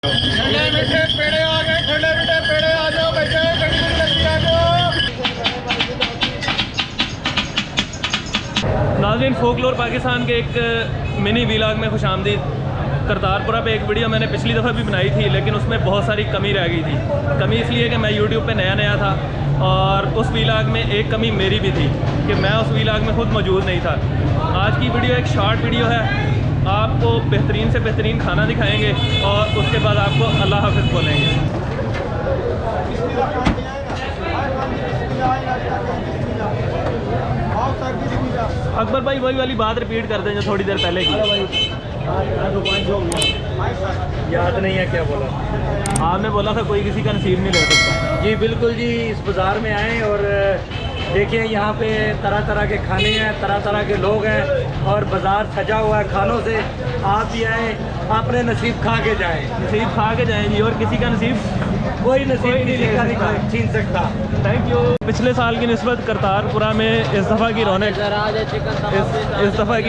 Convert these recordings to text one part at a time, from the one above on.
ठंडे मीठे पेड़े आ गए, ठंडे मीठे पेड़े आ जाओ बच्चे, ठंडी लस्सी आ जाओ। नाज़रीन, फोकलोर पाकिस्तान के एक मिनी व्लॉग में खुशामदीद। करतारपुरा पे एक वीडियो मैंने पिछली दफ़ा भी बनाई थी, लेकिन उसमें बहुत सारी कमी रह गई थी। कमी इसलिए कि मैं यूट्यूब पे नया था और उस व्लॉग में एक कमी मेरी भी थी कि मैं उस व्लॉग में खुद मौजूद नहीं था। आज की वीडियो एक शॉर्ट वीडियो है, आपको बेहतरीन से बेहतरीन खाना दिखाएंगे और उसके बाद आपको अल्लाह हाफ़िज़ बोलेंगे। अकबर भाई वही वाली बात रिपीट कर दें जो थोड़ी देर पहले की। याद नहीं है क्या बोला आपने बोला था कोई किसी का नसीब नहीं ले सकता। जी बिल्कुल जी, इस बाज़ार में आएँ और देखिए यहाँ पे तरह तरह के खाने हैं, तरह तरह के लोग हैं और बाज़ार सजा हुआ है खानों से। आप भी आएँ, अपने नसीब खा के जाएँ। नसीब खा के जाएँ जी, और किसी का नसीब कोई नसीब किसी का नहीं छीन सकता। Thank you. पिछले साल की निस्बत करतारपुरा में इस दफ़ा की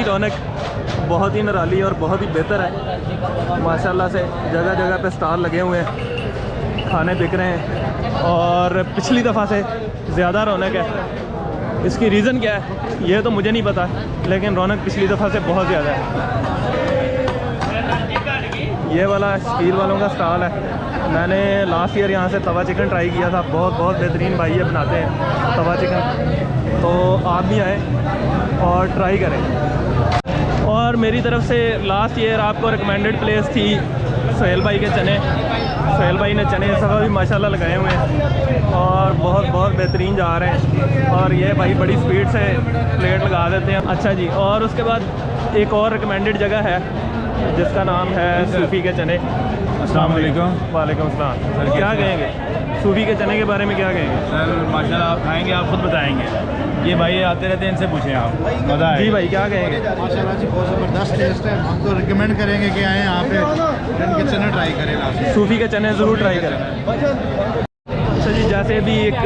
रौनक बहुत ही निराली और बहुत ही बेहतर है माशाल्लाह से। जगह जगह पे स्टॉल लगे हुए हैं, खाने बिक रहे हैं और पिछली दफ़ा से ज़्यादा रौनक है। इसकी रीज़न क्या है ये तो मुझे नहीं पता, लेकिन रौनक पिछली दफ़ा से बहुत ज़्यादा है। ये वाला स्टील वालों का स्टॉल है। मैंने लास्ट ईयर यहाँ से तवा चिकन ट्राई किया था, बहुत बेहतरीन भाई ये बनाते हैं तवा चिकन, तो आप भी आएँ और ट्राई करें। और मेरी तरफ से लास्ट ईयर आपको रिकमेंडेड प्लेस थी सोहेल भाई के चने। सोहेल भाई ने चने इस दफ़ा भी माशाल्लाह लगाए हुए हैं और बहुत बेहतरीन जा रहे हैं। और ये भाई बड़ी स्पीड से प्लेट लगा देते हैं। अच्छा जी, और उसके बाद एक और रिकमेंडेड जगह है जिसका नाम है सूफ़ी के चने। अस्सलाम वालेकुम। वालेकुम अस्सलाम। सर क्या कहेंगे सूफ़ी के चने के बारे में, क्या कहेंगे? सर माशाल्लाह आप खाएंगे, आप खुद बताएंगे। ये भाई आते रहते हैं, इनसे पूछें आप। पता है जी भाई क्या कहेंगे? माशाल्लाह जी बहुत ज़बरदस्त टेस्ट है। हम तो रिकमेंड करेंगे कि आएँ यहाँ पे इनके चने ट्राई करें। लास्ट सूफ़ी के चने ज़रूर ट्राई करें। अच्छा जी, जैसे भी एक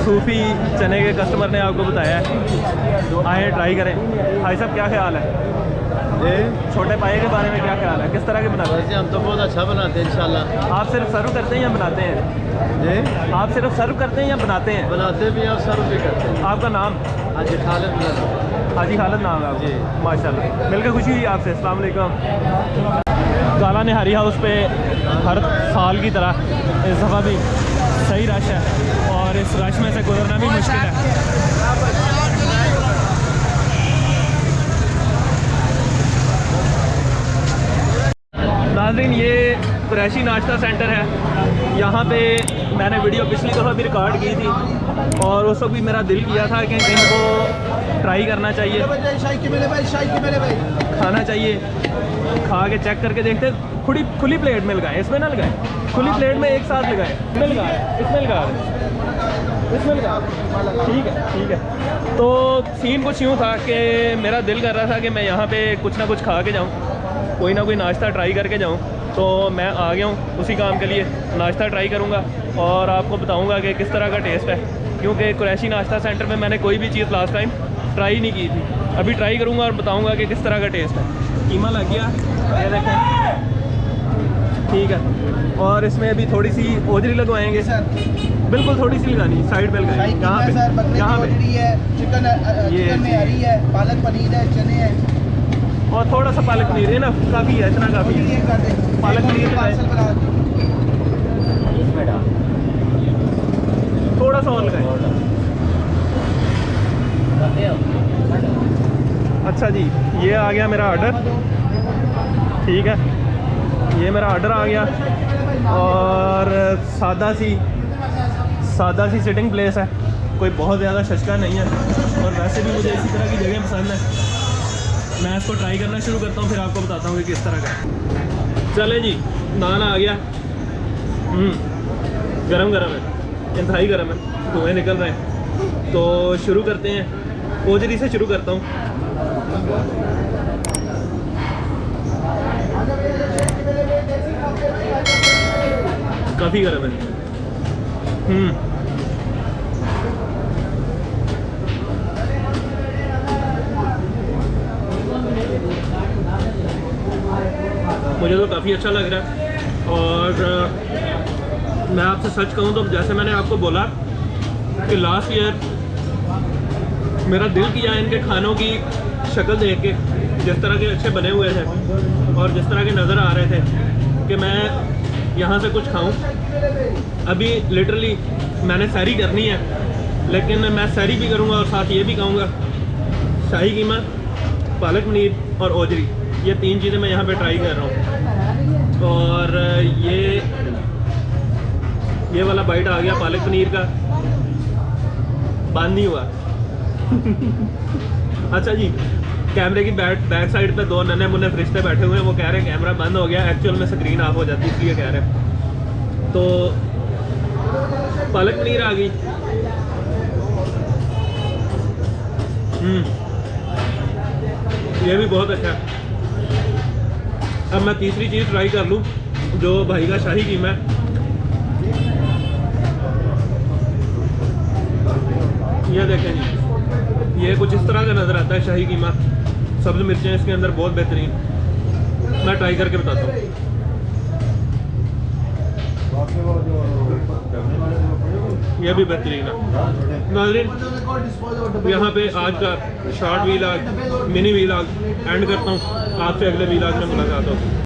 सूफ़ी चने के कस्टमर ने आपको बताया है, आए ट्राई करें। भाई साहब क्या ख्याल है छोटे पाए के बारे में, क्या ख्याल है, किस तरह के बनाते हैं? हम तो बहुत अच्छा बनाते हैं इंशाल्लाह। आप सिर्फ सर्व करते हैं या बनाते हैं? जी आप सिर्फ सर्व करते हैं या बनाते हैं? बनाते भी और सर्व भी करते हैं। आपका नाम? हाजी खालिद हाजी खालिद नाम है आपको? जी माशाल्लाह, मिलकर खुशी हुई आपसे। अस्सलाम वालेकुम। काला निहारी हाउस पे हर साल की तरह इस दफ़ा भी सही रश है और इस रश में से गुजरना भी मुश्किल है। नाज़रीन, ये कुरैशी नाश्ता सेंटर है। यहाँ पे मैंने वीडियो पिछली दफ़ा भी रिकॉर्ड की थी और उस वक्त भी मेरा दिल किया था कि इनको ट्राई करना चाहिए, खाना चाहिए। खा के चेक करके देखते, खुली प्लेट में लगाएं, इसमें ना लगाएं, खुली प्लेट में एक साथ लगाएं। इसमें लगा ठीक है। तो सीन कुछ यूँ था कि मेरा दिल कर रहा था कि मैं यहाँ पे कुछ ना कुछ खा के जाऊँ, कोई ना कोई नाश्ता ट्राई करके जाऊँ। तो मैं आ गया हूँ उसी काम के लिए। नाश्ता ट्राई करूँगा और आपको बताऊँगा कि किस तरह का टेस्ट है, क्योंकि कुरैशी नाश्ता सेंटर में मैंने कोई भी चीज़ लास्ट टाइम ट्राई नहीं की थी। अभी ट्राई करूँगा और बताऊँगा कि किस तरह का टेस्ट है। कीमा लग गया, ये देखें, ठीक है। और इसमें अभी थोड़ी सी ओजरी लगवाएंगे सर, बिल्कुल थोड़ी सी लगानी, साइड पे लगाएंगे। यहाँ पे चिकन में हरी है, पालक पनीर है, चने हैं और थोड़ा सा पालक पनीर है ना, काफ़ी है, इतना काफ़ी है। पालक पनीर थोड़ा सा और लगाएं। अच्छा जी, ये आ गया मेरा ऑर्डर, ठीक है। ये मेरा ऑर्डर आ गया और सादा सी सिटिंग प्लेस है, कोई बहुत ज़्यादा शचका नहीं है। और वैसे भी मुझे इसी तरह की जगह पसंद है। मैं इसको ट्राई करना शुरू करता हूँ, फिर आपको बताता हूँ कि किस तरह का है। चले जी, नान आ गया। गरम है, इंतहाई गरम है, धुएँ निकल रहे हैं। तो शुरू करते हैं, ओजरी से शुरू करता हूँ। काफ़ी गरम है। मुझे तो काफ़ी अच्छा लग रहा है। और मैं आपसे सच कहूँ तो जैसे मैंने आपको बोला कि लास्ट ईयर मेरा दिल किया इनके खानों की शक्ल देख के, जिस तरह के अच्छे बने हुए थे और जिस तरह के नज़र आ रहे थे कि मैं यहाँ से कुछ खाऊं। अभी लिटरली मैंने सैरी करनी है, लेकिन मैं सैरी भी करूँगा और साथ ये भी खाऊँगा। शाही कीमा, पालक पनीर और ओजरी, ये 3 चीज़ें मैं यहाँ पे ट्राई कर रहा हूँ। और ये वाला बाइट आ गया पालक पनीर का, बंद नहीं हुआ। अच्छा जी, कैमरे की बैक साइड पे 2 नन्हे मुन्ने फरिश्ते बैठे हुए हैं, वो कह रहे हैं कैमरा बंद हो गया, एक्चुअल में स्क्रीन ऑफ हो जाती है इसलिए कह रहे हैं। तो पालक पनीर आ गई, ये भी बहुत अच्छा है। अब मैं तीसरी चीज़ ट्राई कर लूँ जो भाई का शाही कीमा है। ये देखें जी, ये कुछ इस तरह का नज़र आता है शाही कीमा। सब्ज़ मिर्चें इसके अंदर बहुत बेहतरीन, मैं ट्राई करके बताता हूँ। ये भी बेहतरीन है। नाज़रीन, यहाँ पे आज का short vlog, mini vlog and करता हूँ। आपसे अगले वीलॉग में मुलाकात होगी।